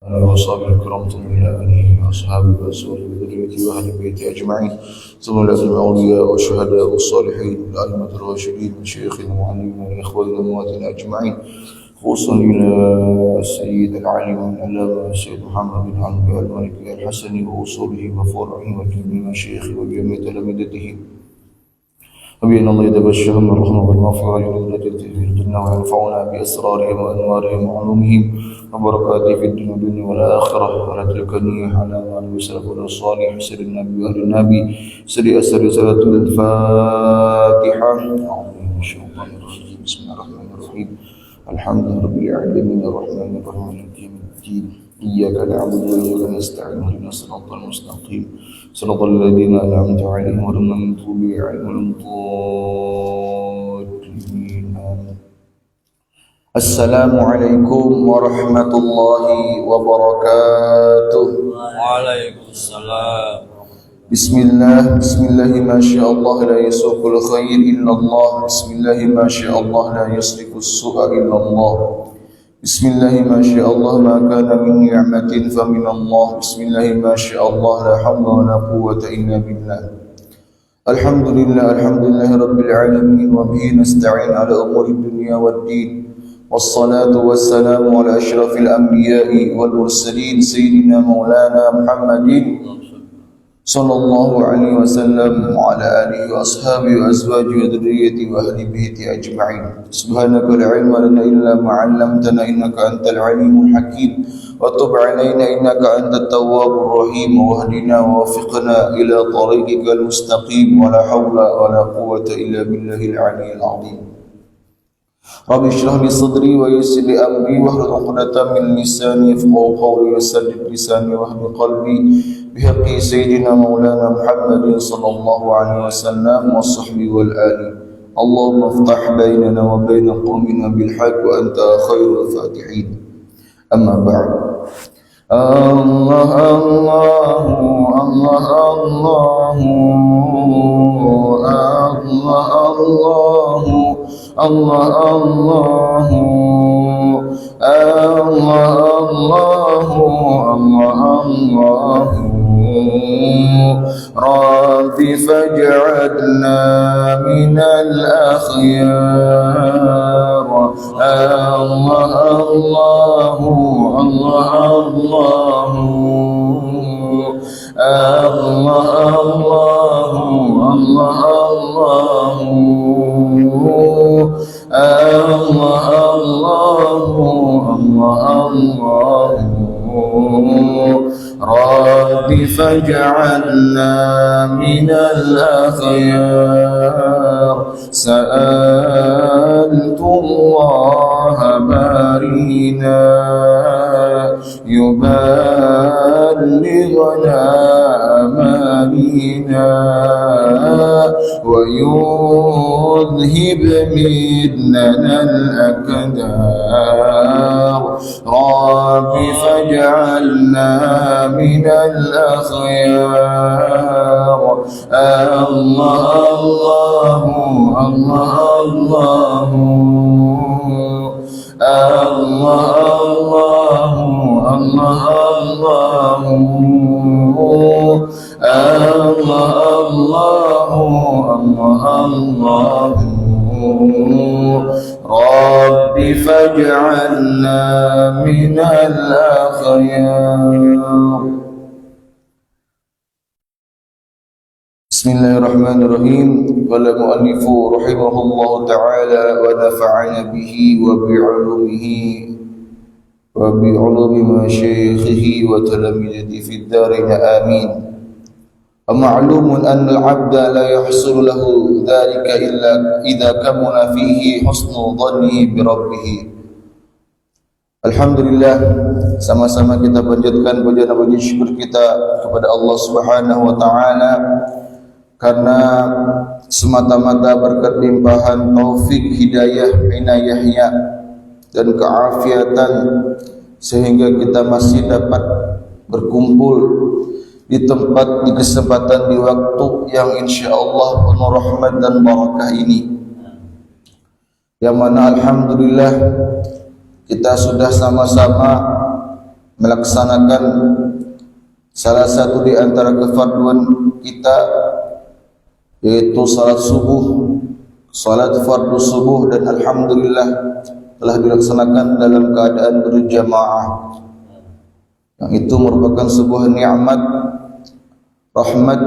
وصحبه الكرام إلى آله وأصحابه وأزواجه وذريته وأهل بيته أجمعين ثم الأئمة الأولياء والشهداء والصالحين والأئمة الراشدين وشيخنا وعلينا والإخوان والأموات أجمعين خصوصا إلى السيد العالم والعلامة السيد محمد بن عبد الملك الحسني وأصوله وفرعه وجميع مشايخه وجميع تلامذته وبأن الله يتبشرهم بالرحمة والمغفرة للذين في الجنة وينفعنا بأسرارهم وأنوارهم وعلومهم وبركاته في الدنيا والآخرة ولا تلقني على ما لم يسلف ولا صالح سر النبي وأهل النبي سر أسر صلاة الفاتحة أعوذ بالله من الشيطان الرجيم بسم الله الرحمن الرحيم الحمد لله رب العالمين الرحمن الرحيم مالك يوم الدين إياك نعبد وإياك نستعين اهدنا الصراط المستقيم صراط الذين أنعمت عليهم غير المغضوب عليهم ولا الضالين السلام عليكم ورحمة الله وبركاته. وعليكم السلام. بسم الله ما شاء الله لا يسوق الخير إلا الله. بسم الله ما شاء الله لا يصرف السوء إلا الله. بسم الله ما شاء الله ما كان من نعمة فمن الله. بسم الله ما شاء الله لا حول ولا قوة إلا بالله. الحمد لله رب العالمين وبه نستعين على أمور الدنيا والدين والصلاة والسلام على أشرف الأنبياء والمرسلين سيدنا مولانا محمد صلى الله عليه وسلم وعلى آله وأصحابه وأزواجه وذريته وأهل بيته أجمعين. سبحانك لا علم لنا إلا ما علمتنا إنك أنت العليم الحكيم وتب علينا إنك أنت التواب الرحيم واهدنا ووفقنا إلى طريقك المستقيم ولا حول ولا قوة إلا بالله العلي العظيم. رب اشرح لي صدري ويسر لي أمري واحلل عقدة من لساني يفقهوا قولي وسدد لساني واهد قلبي بحق سيدنا مولانا محمد صلى الله عليه وسلم والصحب والآل. اللهم افتح بيننا وبين قومنا بالحق وأنت خير الفاتحين. أما بعد. الله الله الله الله الله الله الله الله رب فاجعلنا من الأخيار. الله الله الله الله رب فاجعلنا من الأخيار. سألت الله بارينا يبلغنا أمانينا ويذهب مننا الأكدار. رب فاجعلنا من الأخيار. الله الله الله الله رب فاجعلنا من الأخيار. بسم الله الرحمن الرحيم. قال المؤلف رحمه الله تعالى ونفعنا به وبعلوم مشايخه وتلامذته في الدارين آمين. ومعلوم أن العبد لا يحصل له ذلك إلا إذا كمن فيه حسن ظنه بربه. Alhamdulillah, sama-sama kita panjatkan puja dan puji syukur kita kepada Allah Subhanahu wa taala karena semata-mata berkat limpahan taufik, hidayah, inayahnya dan keafiatan sehingga kita masih dapat berkumpul di tempat, di kesempatan, di waktu yang insya Allah penuh rahmat dan barakah ini, yang mana alhamdulillah kita sudah sama-sama melaksanakan salah satu di antara kefarduan kita, yaitu salat subuh, salat fardu subuh, dan alhamdulillah telah dilaksanakan dalam keadaan berjamaah. Yang itu merupakan sebuah nikmat rahmat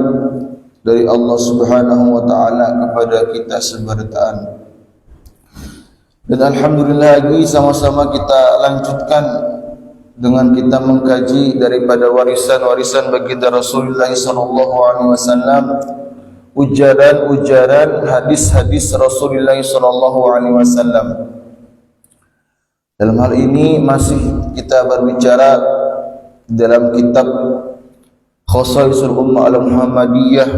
dari Allah Subhanahu wa taala kepada kita seberdaan. Dan alhamdulillah lagi sama-sama kita lanjutkan dengan kita mengkaji daripada warisan-warisan baginda Rasulullah sallallahu alaihi wasallam, ujaran-ujaran hadis-hadis Rasulullah sallallahu alaihi wasallam. Dalam hal ini masih kita berbicara dalam kitab Khasaisul Ummah Al-Muhammadiyah,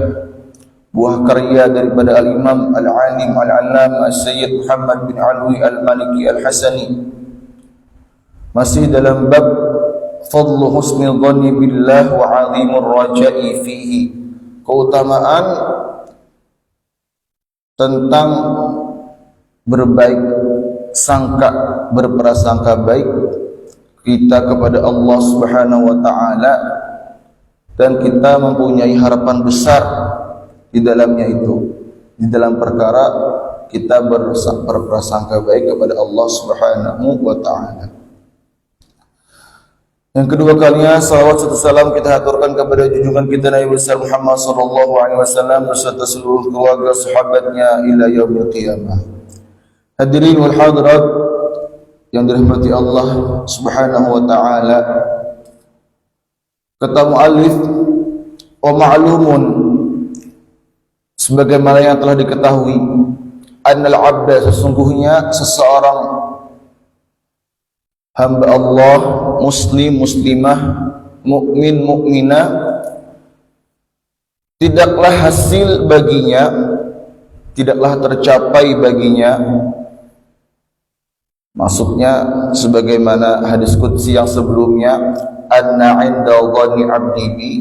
buah karya daripada Al-Imam Al-Alim Al-Allam As-Sayyid Muhammad bin Alwi Al-Maliki Al-Hasani. Masih dalam bab Fadlu husnil dhanni billah wa 'azimur raja'i fihi, keutamaan tentang berbaik sangka, berprasangka baik kita kepada Allah Subhanahu wa taala, dan kita mempunyai harapan besar di dalamnya itu, di dalam perkara kita berprasangka baik kepada Allah Subhanahu wa taala. Yang kedua kalinya, salawat serta salam kita haturkan kepada junjungan kita Nabi besar Muhammad sallallahu alaihi wasallam beserta seluruh keluarga sahabatnya ila yaumil qiyamah. Hadirin wal hadirat yang dirahmati Allah Subhanahu wa taala, kata muallif, wa ma'lumun, sebagaimana yang telah diketahui, annal abda, sesungguhnya seseorang hamba Allah, muslim, muslimah, mukmin, mukminah, tidaklah hasil baginya, tidaklah tercapai baginya, maksudnya sebagaimana hadis qudsi yang sebelumnya, anna 'inda dhanni 'abdi bi,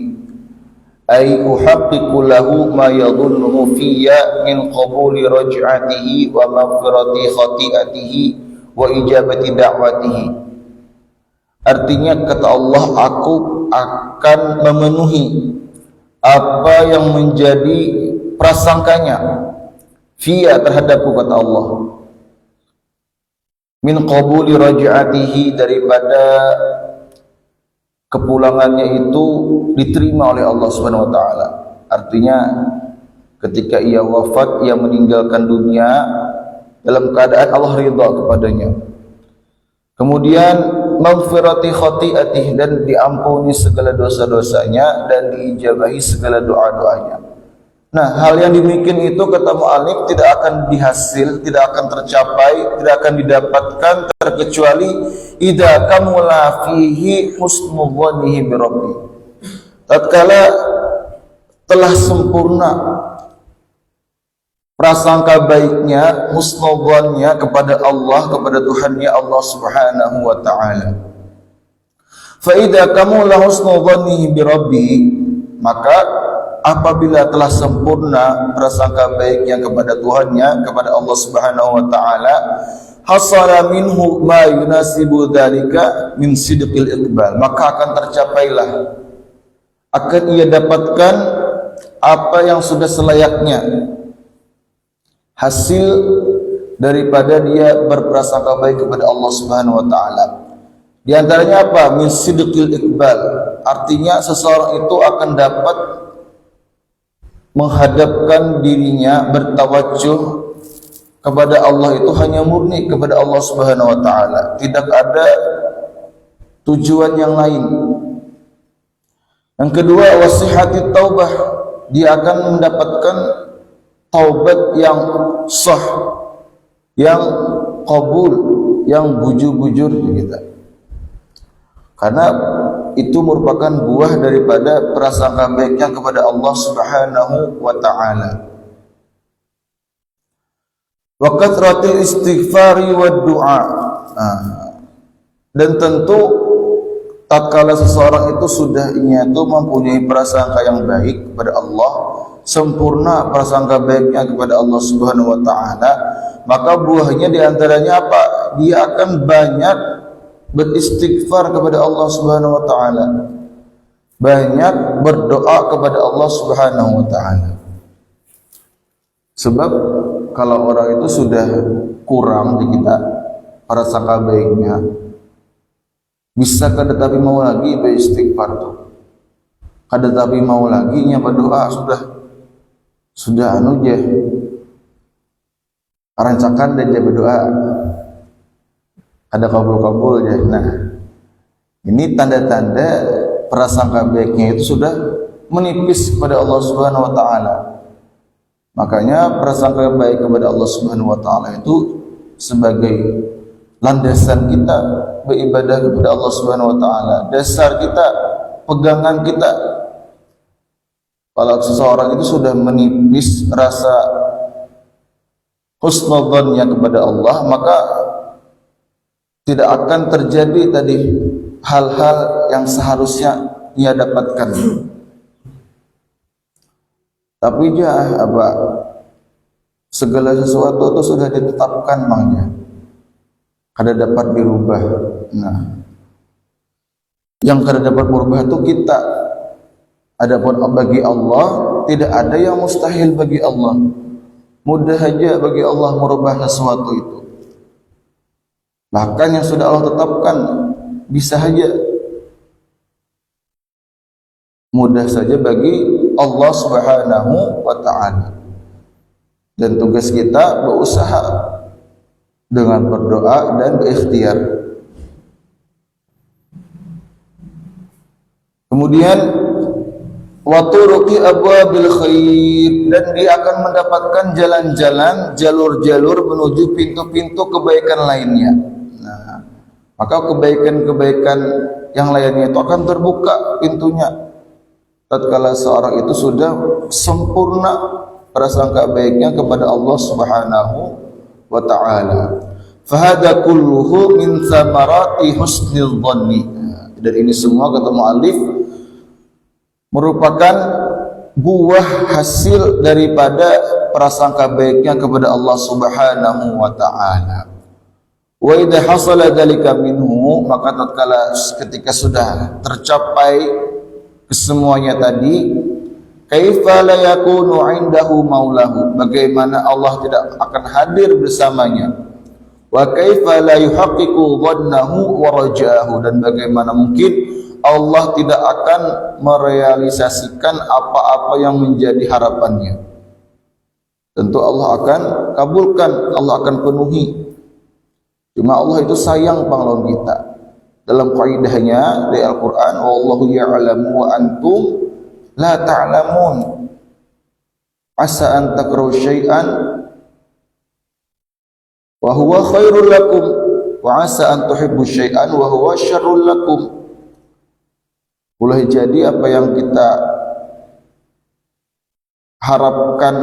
ay uhaqqiqu lahu ma yadhunnuhu fiyya min qabuli raj'atihi wa maghfirati khati'atihi wa ijabati da'watihi. Artinya kata Allah, aku akan memenuhi apa yang menjadi prasangkanya fiyya terhadapku, kata Allah, min qabuli raj'atihi, daripada kepulangannya itu diterima oleh Allah Subhanahu wa taala. Artinya ketika ia wafat, ia meninggalkan dunia dalam keadaan Allah ridha kepadanya. Kemudian maghfirati khati'atih, dan diampuni segala dosa-dosanya dan diijabahi segala doa-doanya. Nah, hal yang demikian itu kata mu'alif tidak akan dihasil, tidak akan tercapai, tidak akan didapatkan terkecuali idza kamula fihi husnul dhannihi bi rabbih, tatkala telah sempurna prasangka baiknya, husnul dhannya kepada Allah, kepada Tuhannya Allah Subhanahu wa taala. Fa idza kamula husnul dhannihi bi rabbih, maka apabila telah sempurna prasangka baiknya kepada Tuhannya, kepada Allah Subhanahu wa taala, hasala minhu ma yunasibu dzalika min sidqil iqbal, maka akan tercapailah, akan ia dapatkan apa yang sudah selayaknya, hasil daripada dia berprasangka baik kepada Allah Subhanahu wa taala. Di antaranya apa? Min sidqil iqbal, artinya seseorang itu akan dapat menghadapkan dirinya, bertawajuh kepada Allah itu hanya murni kepada Allah Subhanahu wa taala, tidak ada tujuan yang lain. Yang kedua, wasihati taubah, dia akan mendapatkan taubat yang sah, yang qabul, yang bujur-bujur gitu. Karena itu merupakan buah daripada prasangka baiknya kepada Allah Subhanahu wa taala. Wa kathratil istighfari wad du'a. Dan tentu tatkala seseorang itu sudah mempunyai prasangka yang baik kepada Allah, sempurna prasangka baiknya kepada Allah Subhanahu wa taala, maka buahnya diantaranya apa? Dia akan banyak beristighfar kepada Allah Subhanahu wa taala. Banyak berdoa kepada Allah Subhanahu wa taala. Sebab kalau orang itu sudah kurang di kita prasangka baiknya, bisa kada tapi mau lagi beristighfar tuh. Kada tapi mau lagi nya berdoa sudah anu je. Rancakan dan dia berdoa. Ada kabul-kabul je. Nah, ini tanda-tanda prasangka baiknya itu sudah menipis kepada Allah Subhanahu wa taala. Makanya prasangka baik kepada Allah Subhanahu wa taala itu sebagai landasan kita beribadah kepada Allah Subhanahu wa taala, dasar kita, pegangan kita. Kalau seseorang itu sudah menipis rasa husnudzannya kepada Allah, maka tidak akan terjadi tadi hal-hal yang seharusnya ia dapatkan. Tapi segala sesuatu itu sudah ditetapkan maknya, kada dapat dirubah. Nah, yang kada dapat berubah itu kita. Adapun bagi Allah tidak ada yang mustahil bagi Allah. Mudah saja bagi Allah merubah sesuatu itu. Bahkan yang sudah Allah tetapkan bisa saja, mudah saja bagi Allah Subhanahu wa ta'ala. Dan tugas kita berusaha dengan berdoa dan berikhtiar. Kemudian wa turuqi abwabil khair, dan dia akan mendapatkan jalan-jalan, jalur-jalur menuju pintu-pintu kebaikan lainnya. Nah, maka kebaikan-kebaikan yang lainnya itu akan terbuka pintunya tatkala seorang itu sudah sempurna prasangka baiknya kepada Allah Subhanahu wa ta'ala. Fahada kulluhu min thamarati husnil dhanni. Dan ini semua kata muallif merupakan buah hasil daripada prasangka baiknya kepada Allah Subhanahu wa ta'ala. Wa idza hasala dzalika minhu, maka tatkala ketika sudah tercapai kesemuanya tadi, kaifa la yakunu indahu maulahu, bagaimana Allah tidak akan hadir bersamanya, wa kaifa la yuhaqqiqu dhannahu wa rajahu, dan bagaimana mungkin Allah tidak akan merealisasikan apa-apa yang menjadi harapannya. Tentu Allah akan kabulkan, Allah akan penuhi. Cuma Allah itu sayang panglawan kita. Dalam kaidahnya dari Al-Quran, wallahu ya'lamu wa antum la ta'lamun, asa an takrahu syai'an wa huwa khairul lakum wa asa an tuhibbu syai'an wa huwa syarrul lakum. Boleh jadi apa yang kita harapkan,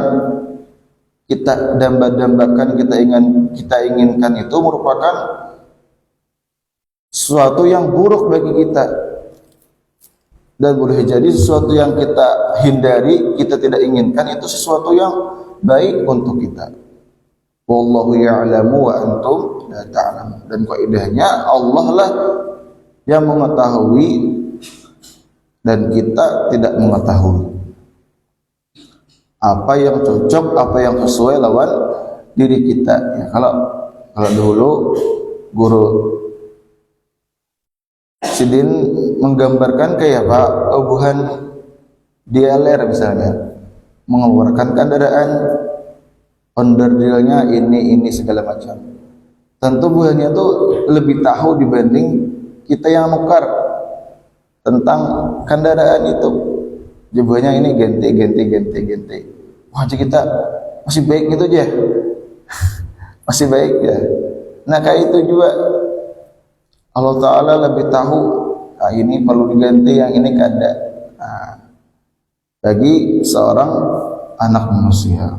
kita damba-dambakan, kita inginkan itu merupakan sesuatu yang buruk bagi kita, dan boleh jadi sesuatu yang kita hindari, kita tidak inginkan, itu sesuatu yang baik untuk kita. Wallahu ya'lamu wa antum la ta'lamun. Dan kaidahnya Allah lah yang mengetahui dan kita tidak mengetahui apa yang cocok, apa yang sesuai lawan diri kita. Ya, kalau dulu guru Sidin menggambarkan kayak Pak Obuhan dialer misalnya, mengeluarkan kendaraan, onderdilnya ini segala macam. Tentu buahnya itu lebih tahu dibanding kita yang nukar tentang kendaraan itu. Jebanya ini ganti. Wah, kita masih baik gitu aja. Masih baik ya. Nah, kayak itu juga Allah Ta'ala lebih tahu, nah, ini perlu diganti, yang ini kada. Nah, bagi seorang anak manusia.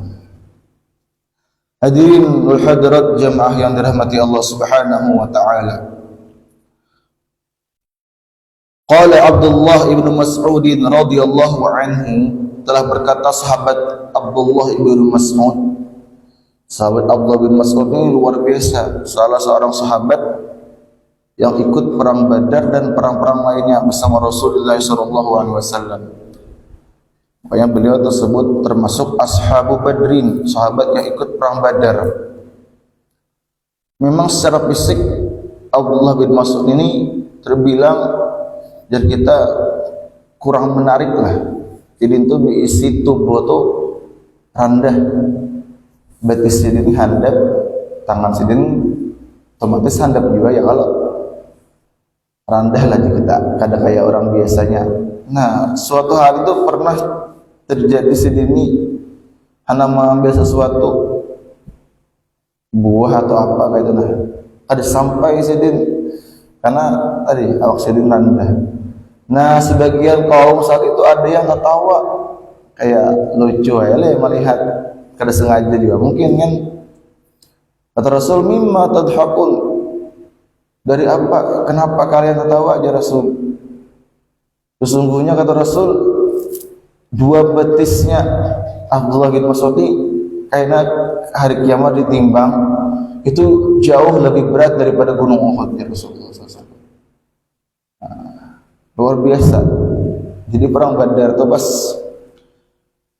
Hadirin wal hadirat jamaah yang dirahmati Allah Subhanahu wa ta'ala. Qala Abdullah ibn Mas'ud radhiyallahu anhu, telah berkata sahabat Abdullah ibn Mas'ud. Sahabat Abdullah bin Mas'ud ini luar biasa, salah seorang sahabat yang ikut perang Badar dan perang-perang lainnya bersama Rasulullah SAW. Makanya beliau tersebut termasuk ashabu Badrin, sahabat yang ikut perang Badar. Memang secara fisik Abdullah bin Mas'ud ini terbilang dan kita kurang menarik lah. Jadi itu diisi tubuh tuh rendah, betis sidin handap, tangan sidin otomatis handap juga ya kalau rendah lagi kita kada kayak orang biasanya. Nah, suatu hari itu pernah terjadi sidini hana mengambil sesuatu buah atau apa kayak itu, nah ada sampai sidin karena tadi awak sidin rendah. Nah, sebagian kaum saat itu ada yang ketawa kayak lucu ya melihat, kada sengaja juga mungkin kan. Kata Rasul, mimma tadhakun, dari apa, kenapa kalian tertawa aja Rasul? Sesungguhnya kata Rasul, dua betisnya Abdullah bin Mas'ud karena hari kiamat ditimbang itu jauh lebih berat daripada gunung Uhud ya Rasulullah SAW. Luar biasa. Jadi perang Badar itu pas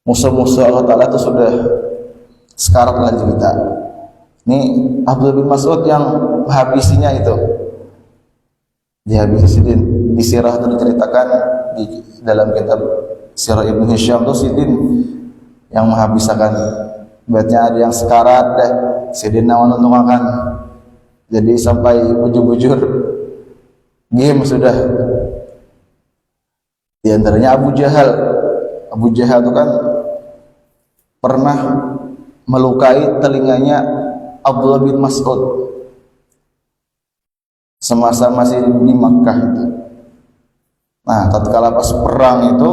musuh-musuh Allah Ta'ala itu sudah sekarat lagi kita. Ini Abdullah bin Mas'ud yang menghabisinya itu dihabisi di sirah itu diceritakan di dalam kitab Sirah Ibnu Hisham itu Sidin yang menghabiskan. Berarti ada yang sekarat dah Sidin nawan untuk makan, jadi sampai bujur-bujur game sudah. Di antaranya Abu Jahal. Abu Jahal itu kan pernah melukai telinganya Abdullah bin Mas'ud semasa masih di Makkah itu. Nah, tatkala pas perang itu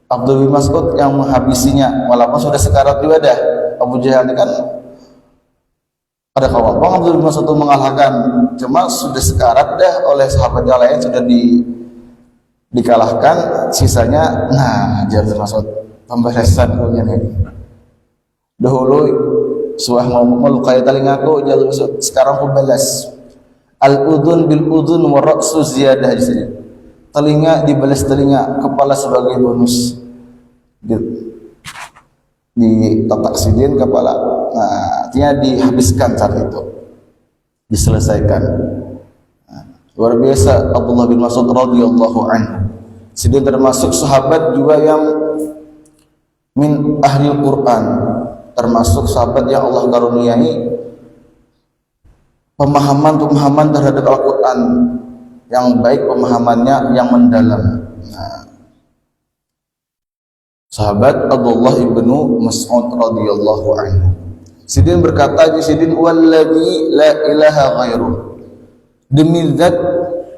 Abdullah bin Mas'ud yang menghabisinya, walaupun sudah sekarat juga dah. Abu Jahal ini kan ada kawan Abdullah bin Mas'ud itu mengalahkan, cuma sudah sekarat dah oleh sahabat yang lain, sudah dikalahkan, sisanya nah Abdullah bin Mas'ud pembalasan ini. Dahulu suah mau melukai telingaku, Abdullah bin Mas'ud, sekarang aku balas. Al-udhun bil udhun wa ra'su ziyadah di sini. Telinga dibalas telinga, kepala sebagai bonus. Di tatak sidin kepala. Nah, artinya dihabiskan saat itu, diselesaikan. Nah, luar biasa Abdullah bin Mas'ud radhiyallahu anhu. Sidin termasuk sahabat juga yang min ahli Quran, termasuk sahabat yang Allah karuniai pemahaman terhadap Al-Quran yang baik, pemahamannya yang mendalam. Nah, sahabat Abdullah ibnu Mas'ud radhiyallahu anhu. Sidin berkata, Sidin walladzi la ilaha ghairuh, demi zat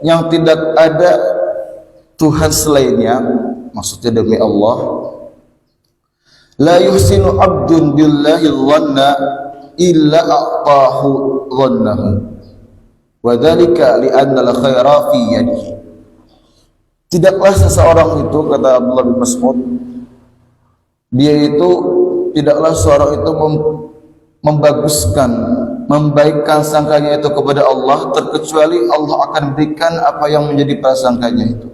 yang tidak ada Tuhan selainnya, maksudnya demi Allah, la yuhsinu abdun billahi dhanna illa a'tahu dhannahu wa dzalika li'anna al-khaira fi yadihi. Tidaklah seseorang itu, kata Abdullah bin Mas'ud, dia itu tidaklah seorang itu membaguskan, membaikkan sangkanya itu kepada Allah, terkecuali Allah akan berikan apa yang menjadi prasangkanya itu.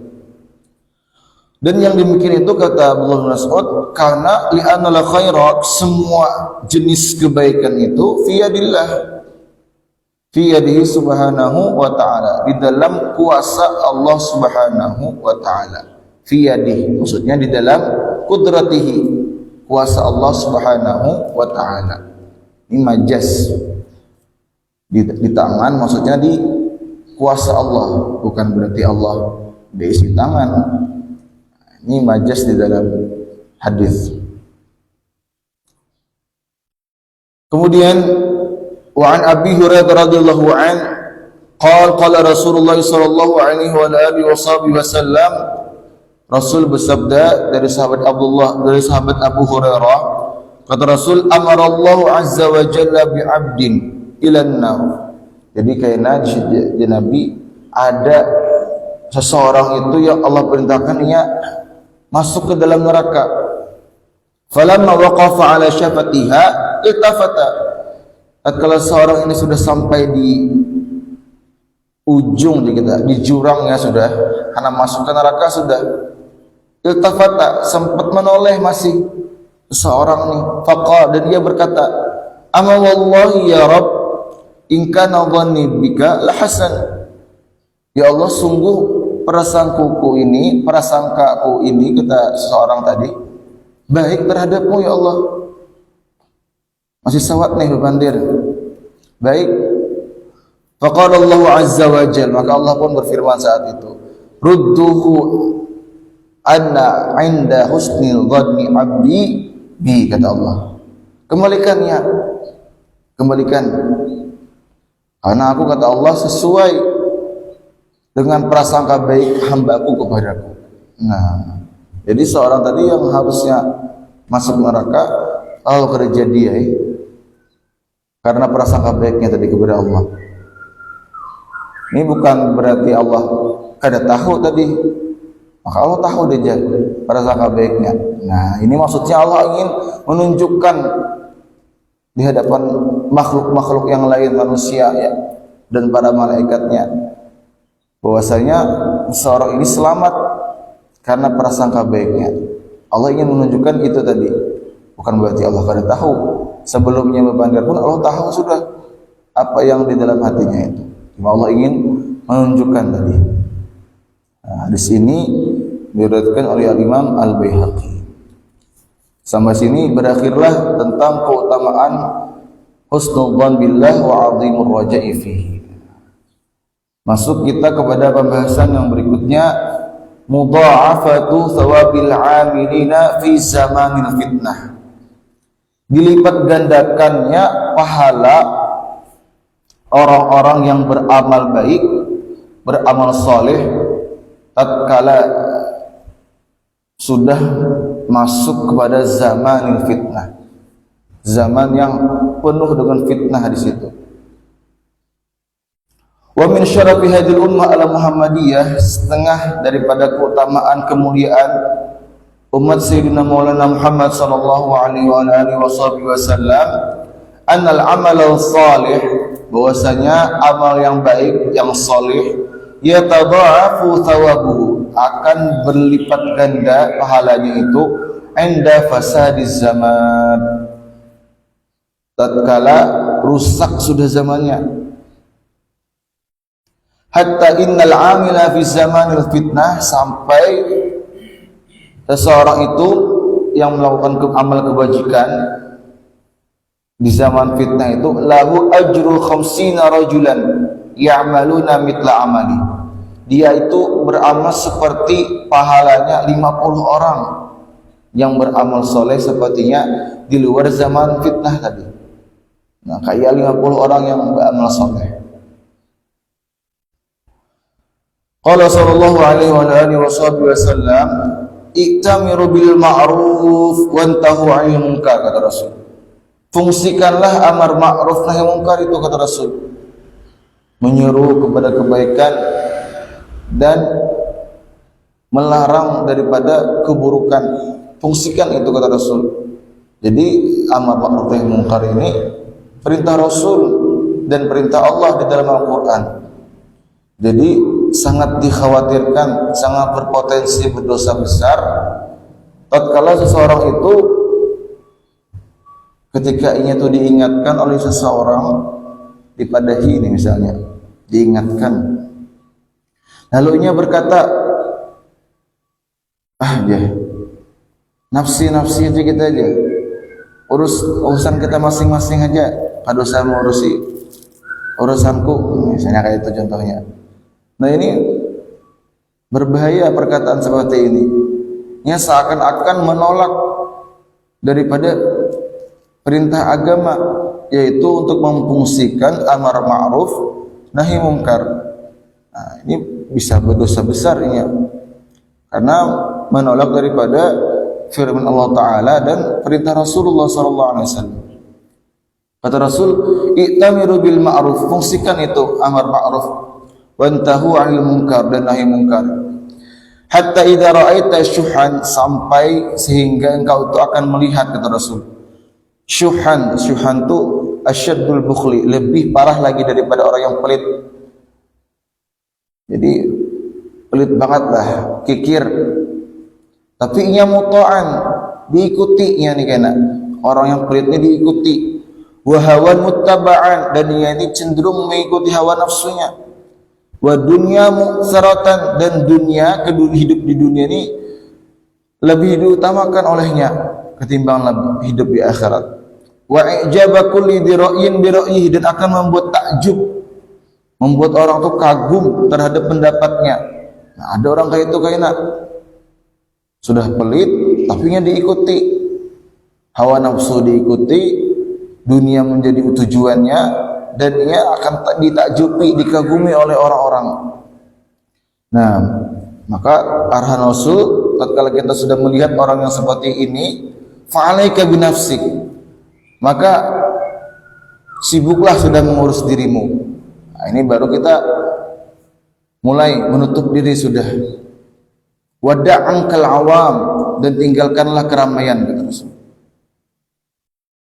Dan yang demikian itu, kata Abdullah bin Mas'ud, karena li'anal khairat, semua jenis kebaikan itu fi yadillah, fi yadihi subhanahu wa ta'ala, di dalam kuasa Allah subhanahu wa ta'ala. Fi yadihi maksudnya di dalam kudratihi, kuasa Allah subhanahu wa ta'ala. Ini majas, di tangan maksudnya di kuasa Allah, bukan berarti Allah diisi tangan. Ini majas di dalam hadis. Kemudian wa an Abi Hurairah radhiyallahu an qala Rasulullah sallallahu alaihi wa alihi wasallam, Rasul bersabda dari sahabat Abu Hurairah, kata Rasul, amarallahu azza wa jalla bi 'abdin ilan nar. Jadi karena di Nabi ada seseorang itu yang Allah perintahkan ia masuk ke dalam neraka. Falamma waqafa ala syafatiha iltafata. Tatkala seorang ini sudah sampai di ujung di jurangnya sudah, karena masuk ke neraka sudah. Iltafata, sempat menoleh masih seorang nih. Faqala, dan dia berkata, ama wallahi ya Rabb, in kana dhanni bika la hasan. Ya Allah, sungguh prasangkaku ini, kata seseorang tadi, baik terhadapmu ya Allah. Masih sawat nih berbandir. Baik. Faqala Allah azza wa jalla, maka Allah pun berfirman saat itu, rudduhu anna 'inda husnil dhanni 'abdi bi, kata Allah. Kembalikannya. Kembalikan. Karena aku, kata Allah, sesuai dengan prasangka baik hambaku kepadaku. Nah, jadi seorang tadi yang harusnya masuk neraka, kalau kerja dia karena prasangka baiknya tadi kepada Allah. Ini bukan berarti Allah kada tahu tadi, maka Allah tahu dia prasangka baiknya. Nah, ini maksudnya Allah ingin menunjukkan di hadapan makhluk-makhluk yang lain, manusia ya, dan para malaikatnya, bahwasanya seorang ini selamat karena prasangka baiknya. Allah ingin menunjukkan itu tadi. Bukan berarti Allah kada tahu. Sebelumnya berbandar pun Allah tahu sudah apa yang di dalam hatinya itu. Cuma Allah ingin menunjukkan tadi. Nah, hadis ini diriwayatkan oleh Imam Al-Baihaqi. Sampai sini berakhirlah tentang keutamaan husnul dzan billah wa 'azimur raja'i fihi. Masuk kita kepada pembahasan yang berikutnya, mudha'afatu thawabil 'amilina fi zamanil fitnah. Dilipat gandakannya pahala orang-orang yang beramal baik, beramal soleh tatkala sudah masuk kepada zamanil fitnah, zaman yang penuh dengan fitnah di situ. Wa min syarafi hadhil ummah ala Muhammadiyah, setengah daripada keutamaan kemuliaan umat Sayyidina Maulana Muhammad sallallahu alaihi wa alihi wasallam, annal amal salih, bahwasanya amal yang baik, yang salih, yatadha'afu thawabuhu, akan berlipat ganda pahalanya itu inda fasadiz zaman, tatkala rusak sudah zamannya. Hatta innal amila fi zamanil fitnah, sampai seseorang itu yang melakukan amal kebajikan di zaman fitnah itu, lahu ajru khamsina rajulan ya'maluna mitla amali, dia itu beramal seperti pahalanya 50 orang yang beramal soleh sepertinya di luar zaman fitnah tadi. Nah, kayak 50 orang yang beramal soleh. Qala sallallahu alaihi wa alihi wasallam, i'tamiru bil ma'ruf wantahu 'anil munkar, kata Rasul. Fungsikanlah amar ma'ruf nahi munkar itu, kata Rasul. Menyeru kepada kebaikan dan melarang daripada keburukan. Fungsikan itu, kata Rasul. Jadi amar ma'ruf nahi munkar ini perintah Rasul dan perintah Allah di dalam Al-Qur'an. Jadi sangat dikhawatirkan, sangat berpotensi berdosa besar tatkala seseorang itu ketika ini tuh diingatkan oleh seseorang, dipadahi ini misalnya, diingatkan, lalu ia berkata, ya nafsi aja kita aja, urusan kita masing-masing aja, kada usah mengurusi urusanku, misalnya kayak itu contohnya. Nah, ini berbahaya perkataan seperti ini. Nya seakan-akan menolak daripada perintah agama, yaitu untuk memfungsikan amar ma'ruf nahi munkar. Nah, ini bisa berdosa besar ini, karena menolak daripada firman Allah Ta'ala dan perintah Rasulullah SAW. Kata Rasul, i'tamiru bil ma'ruf, fungsikan itu amar ma'ruf, wantahu 'anil munkar, dan nahi munkar. Hatta idza ra'aita syuhan, sampai sehingga engkau itu akan melihat, kata Rasul. Syuhan itu asyaddul bukhli, lebih parah lagi daripada orang yang pelit. Jadi pelit banget lah, kikir. Tapi inya muto'an, diikuti nya nih kena. Orang yang pelit ini diikuti. Wa hawan muttaba'an, dan ia ini cenderung mengikuti hawa nafsunya. Wa dunya mu'saratan, dan dunia, hidup di dunia ini lebih diutamakan olehnya ketimbang hidup di akhirat. Wa i'jaba kulli dira'yin bi ra'yihi, dan akan membuat takjub, membuat orang tuh kagum terhadap pendapatnya. Nah, ada orang kayak itu kayaknya sudah pelit tapi nya diikuti, hawa nafsu diikuti, dunia menjadi tujuannya, dan ia akan ditakjubi, dikagumi oleh orang-orang. Nah, maka arahan Rasul tatkala kita sudah melihat orang yang seperti ini, fa'alaika binafsik, maka sibuklah sudah mengurus dirimu. Nah, ini baru kita mulai menutup diri sudah. Wada'ankal awam, dan tinggalkanlah keramaian, kata Rasul.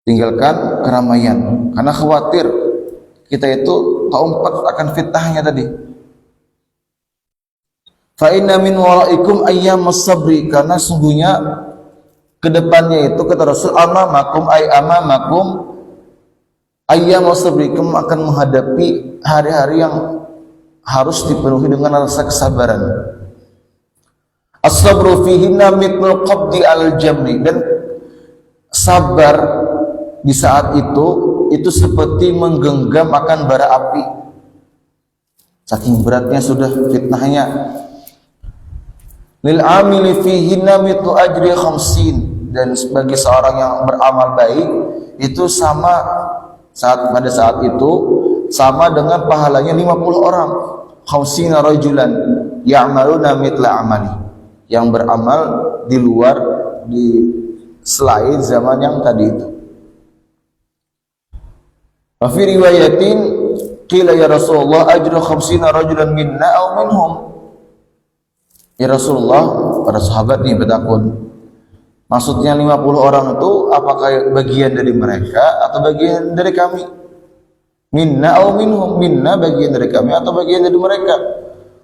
Tinggalkan keramaian, karena khawatir kita itu taumpat akan fitnahnya tadi. Fa inna min waraikum ayyamas sabri, karena sungguhnya kedepannya itu, kata Rasul, amamakum ayyamas sabri, kamu akan menghadapi hari-hari yang harus dipenuhi dengan rasa kesabaran. As-sabru fihinna mithlul qabdi al-jamri, dan sabar di saat itu seperti menggenggam akan bara api, saking beratnya sudah fitnahnya. Lil amili fihinna mithlu ajri 50, dan sebagai seorang yang beramal baik itu pada saat itu sama dengan pahalanya 50 orang. 50 rajulan ya'maluna mithla amali, yang beramal di luar, selain zaman yang tadi itu. Wa fi riwayatin qila ya Rasulullah ajru 50 rajulan minna aw minhum. Ya Rasulullah, para sahabat nih bertakun, maksudnya 50 orang itu apakah bagian dari mereka atau bagian dari kami? Minna aw minhum, minna bagian dari kami atau bagian dari mereka?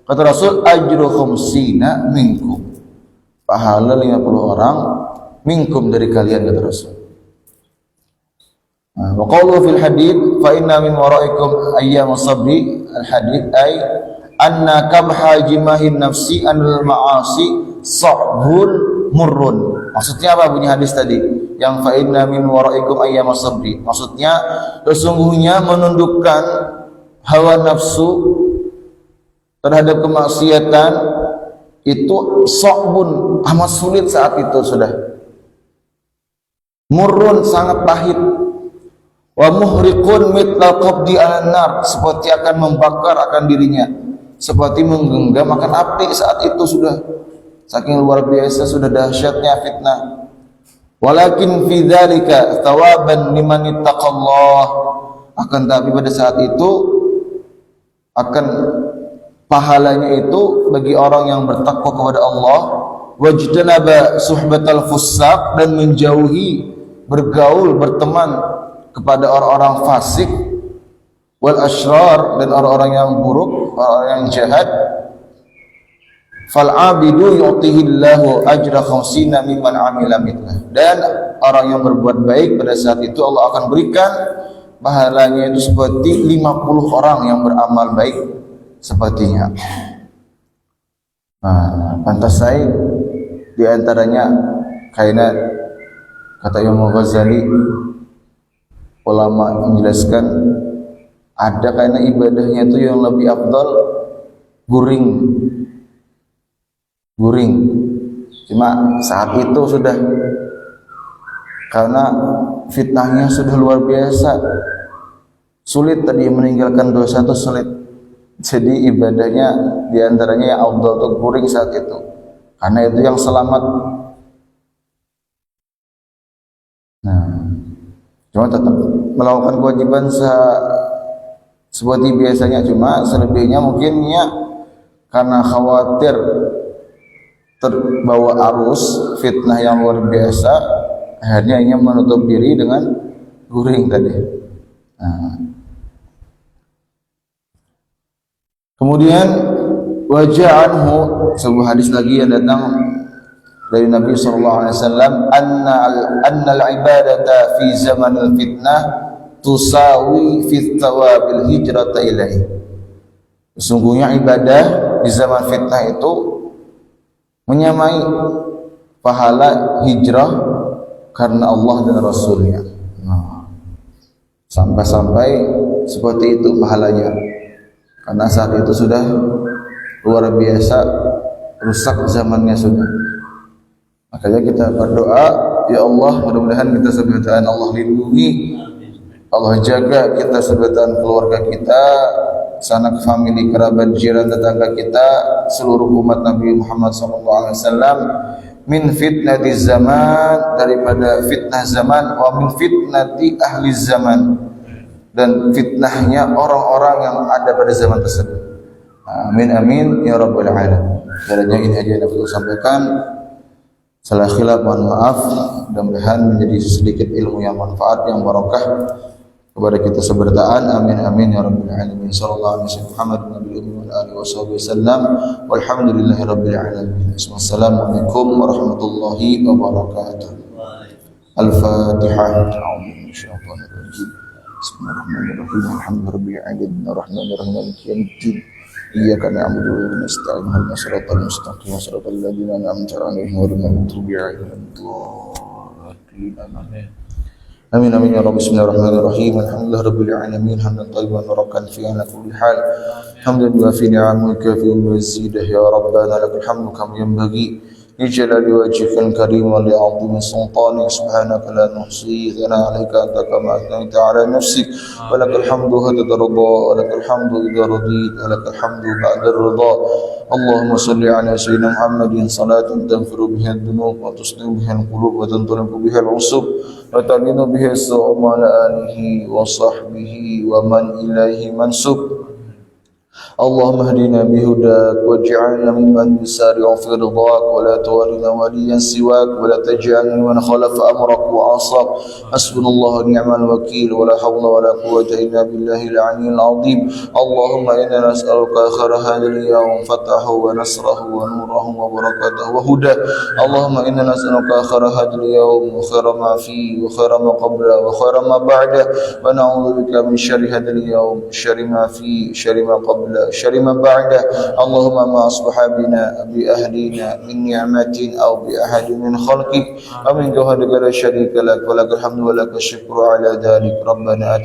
Kata Rasul, ajru 50 minkum, pahala 50 orang, minkum dari kalian, kata Rasul. Wa qawlu fil hadith fa inna min waraikum ayyam sabri, al hadith ay anna kabha jimahin nafsi anil ma'asi sa'bun murrun. Maksudnya apa bunyi hadis tadi? Yang fa inna min waraikum ayyam sabri, maksudnya sesungguhnya menundukkan hawa nafsu terhadap kemaksiatan itu sa'bun, amat sulit saat itu sudah. Murrun, sangat pahit. Wa muhriqun mitla qabdi al-nar, seperti akan membakar akan dirinya, seperti menggenggam akan api saat itu sudah. Saking luar biasa sudah dahsyatnya fitnah. Walakin fi dzalika thawaban liman ittaqallah, akan tapi pada saat itu akan pahalanya itu bagi orang yang bertakwa kepada Allah, wajtanaba suhbatal fusaq, dan menjauhi bergaul berteman kepada orang-orang fasik, wal asyrar, dan orang-orang yang buruk, orang yang jahat. Fal abidu yu'tihillahu ajra 50 mimman amila mithlah, dan orang yang berbuat baik pada saat itu Allah akan berikan pahalanya itu seperti 50 orang yang beramal baik sepertinya. Nah, pantas saya di antaranya kayaknya kata Imam Ghazali, ulama menjelaskan ada kayaknya ibadahnya itu yang lebih afdal guring. Cuma saat itu sudah, karena fitnahnya sudah luar biasa, sulit tadi meninggalkan dosa itu sulit. Jadi ibadahnya diantaranya yang afdal untuk guring saat itu, karena itu yang selamat. Nah, cuma tetap melakukan kewajiban seperti biasanya, cuma selebihnya mungkin ya karena khawatir terbawa arus fitnah yang luar biasa, akhirnya ingin menutup diri dengan guring tadi. Nah, kemudian Anhu, sebuah hadis lagi yang datang dari Nabi sallallahu alaihi wasallam, anna al-ibadata fi zamanil fitnah tusawi fi thawabil hijrata ilaihi. Sesungguhnya ibadah di zaman fitnah itu menyamai pahala hijrah karena Allah dan Rasulnya. Sampai-sampai seperti itu pahalanya, karena saat itu sudah luar biasa rusak zamannya sudah. Makanya kita berdoa, ya Allah, mudah-mudahan kita sebagian Allah lindungi, Allah jaga kita sebagian keluarga kita, sanak famili, kerabat, jiran, tetangga kita, seluruh umat Nabi Muhammad SAW, min fitnati zaman, daripada fitnah zaman, wa min fitnati ahli zaman, dan fitnahnya orang-orang yang ada pada zaman tersebut. Amin amin ya rabbal alamin. Kiranya ini aja yang dapat saya sampaikan. Salah khilaf mohon maaf. Mudah-mudahan menjadi sedikit ilmu yang manfaat, yang barokah kepada kita sebertaan. Amin amin ya rabbal alamin. Sallallahu alaihi Muhammad nabiyyi wa alihi wasallam. Walhamdulillahi rabbil alamin. Wassalamualaikum warahmatullahi wabarakatuh. Al-Fatihah. Bismillahirrahmanirrahim. Alhamdulillahirabbil alamin. Arrahmanirrahim. Maliki yaumiddin. Iyyaka na'budu wa iyyaka nasta'in. Ihdinas siratal mustaqim. Siratal ladzina an'amta 'alaihim ghairil maghdubi 'alaihim waladdallin. Amin amin ya rabbal Bismillahirrahmanirrahim. Alhamdulillahirabbil alamin. Hamdan tayyiban mubarakan fihi ala kulli hal. Hamdan yuafi ni'amahu wa mazidah ya rabbana lakal hamdu kama yanbaghi لجلال وجهك الكريم ولعظيم سلطانك سبحانك لا نحصي ثناء عليك أنت كما أثنيت على نفسك ولك الحمد حتى ترضى ولك الحمد إذا رضيت ولك الحمد بعد الرضا اللهم صل على سيدنا محمد صلاة تغفر بها الذنوب وتسلم بها القلوب وتنطلق بها العصب وتعين بها الصوم على آله وصحبه ومن إليه منسوب اللهم اهدنا بهداك واجعلنا ممن يسارع في رضاك ولا تولنا وليا سواك ولا تجعلنا من خلف امرك وعصاك حسبنا الله ونعم الوكيل ولا حول ولا قوه الا بالله العلي العظيم اللهم انا نسالك خير هذا اليوم فتحه ونصره ونوره وبركاته وهداه اللهم انا نسالك خير هذا اليوم وخير ما فيه وخير ما قبله وخير ما بعده ونعوذ بك من شر هذا اليوم شر ما فيه شر ما قبله شر ما بعده اللهم ما أصبح بنا بأهلنا من نعمة أو بأحد من خلقك ومن جهدك لا شريك لك ولك الحمد ولك الشكر على ذلك ربنا آتنا